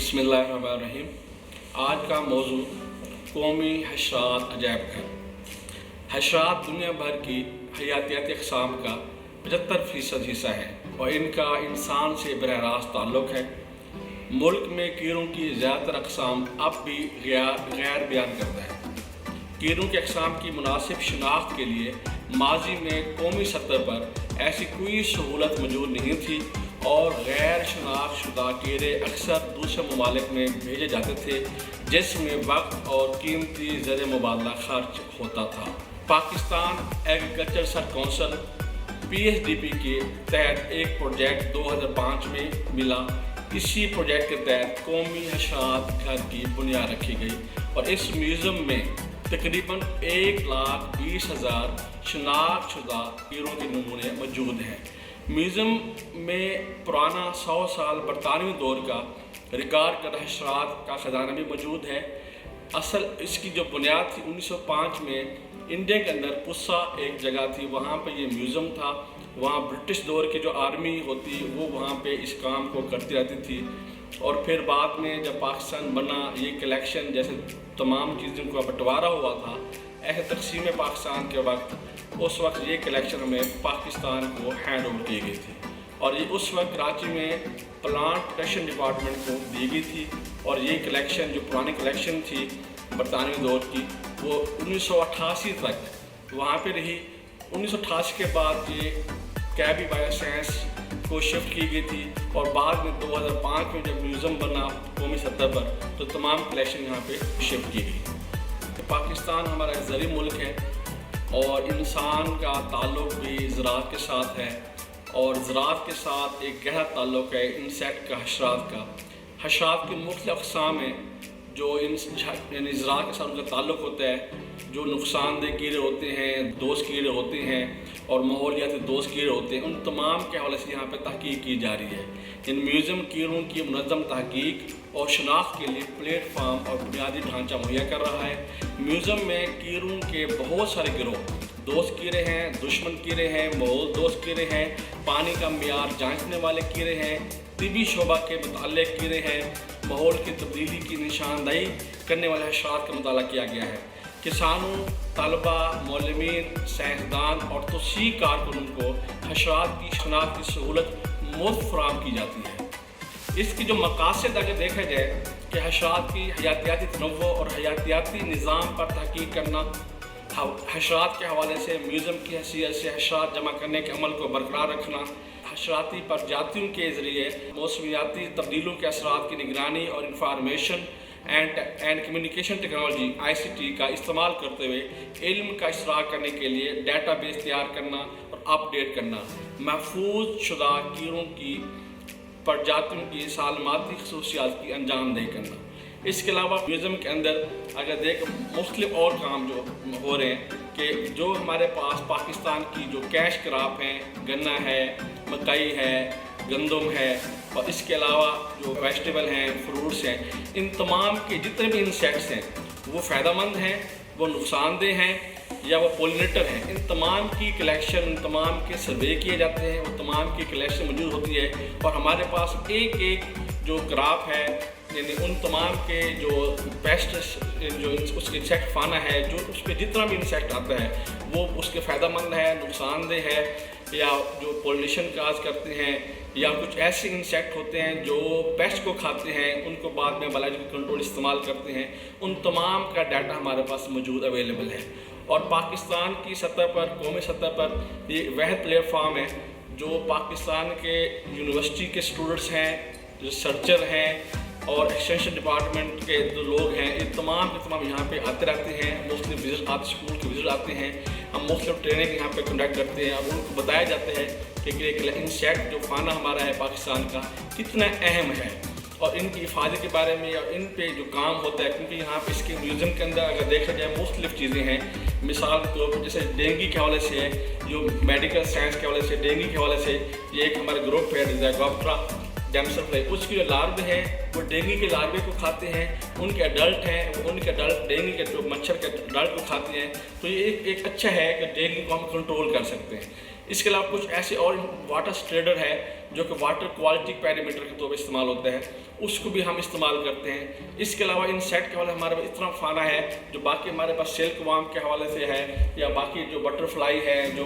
बिस्मिल्लाहिर्रहमानिर्रहीम। आज का मौजू कौमी हशरात अजायब घर। हशरात दुनिया भर की हयातियाती अक़साम का 75% हिस्सा है और इनका इंसान से बरह रास्त ताल्लुक़ है। मुल्क में कीड़ों की ज़्यादातर अक़साम अब भी गैर बयान करता है। कीड़ों के अक़साम की मुनासिब शनाख्त के लिए माजी में कौमी सतह पर ऐसी कोई सहूलत मौजूद नहीं थी और गैर शनाख्त शुदा कीड़े अक्सर दूसरे ममालिक में भेजे जाते थे जिसमें वक्त और कीमती ज़र मुबादला खर्च होता था। Pakistan agriculture research council PSDP के तहत एक प्रोजेक्ट 2005 में मिला। इसी प्रोजेक्ट के तहत कौमी हशरात घर की बुनियाद रखी गई और इस म्यूज़ियम में तकरीबन 1,20,000 शनाख्त शुदा कीड़ों के नमूने मौजूद हैं। म्यूज़ियम में पुराना 100 साल बरतानवी दौर का रिकॉर्ड करदा हशरात का ख़जाना भी मौजूद है। असल इसकी जो बुनियाद थी 1905 में इंडिया के अंदर पुस्सा एक जगह थी, वहाँ पे ये म्यूज़ियम था। वहाँ ब्रिटिश दौर की जो आर्मी होती वो वहाँ पे इस काम को करती रहती थी और फिर बाद में जब पाकिस्तान बना ये कलेक्शन जैसे तमाम चीज़ों का बंटवारा हुआ था, ऐसे तकसीम पाकिस्तान के वक्त उस वक्त ये कलेक्शन हमें पाकिस्तान को हैंड ओवर की गई थी और ये उस वक्त कराची में प्लांट प्रोटेक्शन डिपार्टमेंट को दी गई थी और ये कलेक्शन जो पुरानी कलेक्शन थी बरतानवी दौर की वो 1988 तक वहाँ पे रही। 1988 के बाद ये कैबी बायोसाइंस को शिफ्ट की गई थी और बाद में 2005 में जब म्यूज़ियम बना कौमी सतह पर तो तमाम कलेक्शन यहाँ पे शिफ्ट की गई। तो पाकिस्तान हमारा एक ज़री मुल्क है और इंसान का ताल्लुक़ भी ज़राअत के साथ है और ज़राअत के साथ एक गहरा ताल्लुक़ है इंसेक्ट का, हशरात का। हशरात की मुख्तलिफ़ अक़साम हैं जो यानी ज़राअत के साथ उनका ताल्लुक़ होता है। जो नुकसानदेह कीड़े होते हैं, दोस्त कीड़े होते हैं और माहौलियाती दोस्त कीड़े होते हैं, उन तमाम के हवाले से यहाँ पर तहक़ीक़ की जा रही है। इन म्यूज़ियम कीड़ों की मुनज़्ज़म तहक़ीक़ और शनाख्त के लिए प्लेटफार्म और बुनियादी ढांचा मुहैया कर रहा है। म्यूज़ियम में कीड़ों के बहुत सारे गिरोह, दोस्त कीड़े हैं, दुश्मन कीड़े हैं, माहौल दोस्त कीड़े हैं, पानी का मियार जांचने वाले कीड़े हैं, तिबी शोबा के मुताल्लिक़ कीड़े हैं, माहौल की तब्दीली की निशानदही करने वाले हशरात का मुताला किया गया है। किसानों, तलबा, मौलमीन, साइंसदान और तोसी कारकुनों को हशरात की शनाख्त की सहूलत मुफ्त फराहम की जाती है। इसकी जो मकासद अगर देखा जाए कि हशरात की हयातियाती तनव्वुर और हयातियाती निज़ाम पर तहक़ीक़ करना, हशरात के हवाले से म्यूज़ियम की हैसियत से हशरात जमा करने के अमल को बरकरार रखना, हशराती प्रजातियों के ज़रिए मौसमियाती तब्दीलियों के असरात की निगरानी और information and communication technology ICT का इस्तेमाल करते हुए इल्म का इशराक करने के लिए डेटाबेस तैयार करना और अपडेट करना, महफूज शुदा कीड़ों की प्रजातियों की सालमाती खसूसियात की अंजामदेही करना। इसके अलावा म्यूज़ियम के अंदर अगर देख मुख्तलिफ और काम जो हो रहे हैं कि जो हमारे पास पाकिस्तान की जो कैश क्रॉप हैं, गन्ना है, मकई है, गंदम है और इसके अलावा जो वेजिटेबल हैं, फ्रूट्स हैं, इन तमाम के जितने भी इंसेक्ट्स हैं वो फ़ायदेमंद हैं, वो नुकसानदेह हैं या वो पोलिनेटर हैं, इन तमाम की कलेक्शन, इन तमाम के सर्वे किए जाते हैं, वो तमाम की कलेक्शन मौजूद होती है और हमारे पास एक एक जो क्रॉप है यानी उन तमाम के जो पेस्ट जो उसके इंसेक्ट फाना है, जो उस पर जितना भी इंसेक्ट आता है वो उसके फ़ायदेमंद है, नुकसानदेह है या जो पोलिनेशन काज करते हैं या कुछ ऐसे इंसेक्ट होते हैं जो पेस्ट को खाते हैं, उनको बाद में बायोलॉजिकल कंट्रोल इस्तेमाल करते हैं, उन तमाम का डाटा हमारे पास मौजूद अवेलेबल है। और पाकिस्तान की सतह पर, कौमी सतह पर ये वह प्लेटफार्म है जो पाकिस्तान के यूनिवर्सिटी के स्टूडेंट्स हैं, रिसर्चर हैं और एक्सटेंशन डिपार्टमेंट के जो लोग हैं, ये तमाम के तमाम यहाँ पे आते रहते हैं, मुख्तलिफ विजिट आते, स्कूल के विजिट आते हैं, हम मुख्तलिफ ट्रेनिंग यहाँ पे कंडक्ट करते हैं और उनको बताया जाता है कि इंसेक्ट जो खाना हमारा है पाकिस्तान का कितना अहम है और इनकी हिफाजत के बारे में और इन पे जो काम होता है, क्योंकि यहाँ पे इसके म्यूज़ियम के अंदर अगर देखा जाए मुख्तलिफ चीज़ें हैं। मिसाल के तौर पर जैसे डेंगू के हवाले से है, जो मेडिकल साइंस के हवाले से, डेंगू के हवाले से ये एक हमारा ग्रुप है ज़ायगोप्टेरा डेमसेफ्लाई, उसके जो लार्वे हैं वो डेंगू के लार्वे को खाते हैं, उनके अडल्ट हैं उनके अडल्ट डेंगू के जो मच्छर के अडल्ट को खाते हैं। तो ये एक अच्छा है कि डेंगू को हम कंट्रोल कर सकते हैं। इसके अलावा कुछ ऐसे और वाटर स्ट्रेडर है जो कि वाटर क्वालिटी पैरामीटर के तौर पर इस्तेमाल होता है, उसको भी हम इस्तेमाल करते हैं। इसके अलावा इंसेक्ट के हवाले हमारे पास इतना फाना है जो बाकी हमारे पास सिल्क वार्म के हवाले से है, या बाकी जो बटरफ्लाई है, जो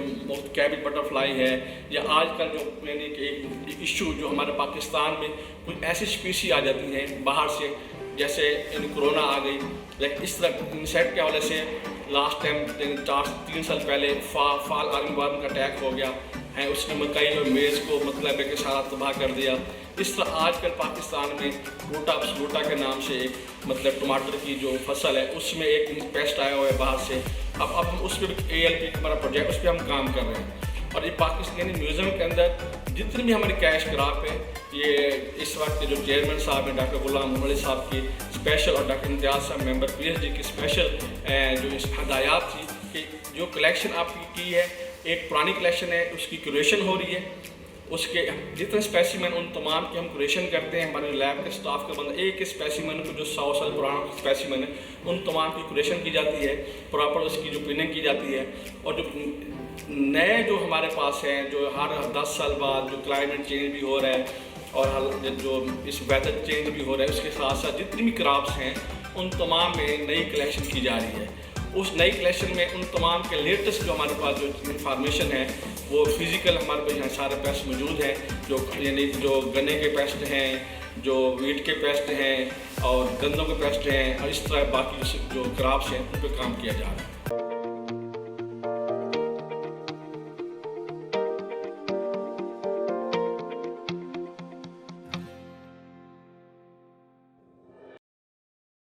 कैबिट बटरफ्लाई है, या आजकल जो यानी कि एक इशू जो हमारे पाकिस्तान में कुछ ऐसी स्पीसी आ जाती हैं बाहर से, जैसे कोरोना आ गई, लेकिन इस तरह इंसेक्ट के हवाले से लास्ट टाइम 3 साल पहले फाल आर्मीवार्म का अटैक हो गया है, उसने मकई और मेज़ को मतलब है कि सारा तबाह कर दिया। इस तरह आजकल पाकिस्तान में रोटा अब्सोलूटा के नाम से एक मतलब टमाटर की जो फसल है उसमें एक पेस्ट आया हुआ है बाहर से। अब हम उस पर ALP हमारा प्रोजेक्ट, उस पर हम काम कर रहे हैं। और ये पाकिस्तानी म्यूज़ियम के अंदर जितनी भी हमारी कैश क्रॉप है, ये इस वक्त के जो चेयरमैन साहब हैं डॉक्टर गुलाम मोहम्मद साहब की स्पेशल, और डॉक्टर इम्तियाज़ साहब मेंबर PhD की स्पेशल जो इस हदायत थी कि जो कलेक्शन आपकी की है, एक पुरानी कलेक्शन है, उसकी क्यूरेशन हो रही है, उसके जितने स्पेसिमन उन तमाम की हम क्यूरेशन करते हैं। हमारे लैब के स्टाफ के बंद एक स्पेसिमन को जो 100 साल पुराना स्पेसिमन है उन तमाम की क्यूरेशन की जाती है, प्रॉपर उसकी जो पिनिंग की जाती है। और जो नए जो हमारे पास हैं, जो हर 10 साल बाद जो क्लाइमेट चेंज भी हो रहा है और जो इस वेदर चेंज भी हो रहा है, उसके साथ साथ जितनी भी क्रॉप्स हैं उन तमाम में नई कलेक्शन की जा रही है। उस नई कलेक्शन में उन तमाम के लेटेस्ट जो हमारे पास जो इंफॉर्मेशन है वो फिज़िकल हमारे पास यहाँ सारे पेस्ट मौजूद हैं, जो यानी जो गन्ने के पेस्ट हैं, जो वीट के पेस्ट हैं और गन्नों के पेस्ट हैं, और इस तरह बाकी जो क्रॉप्स हैं उन पर काम किया जा रहा है।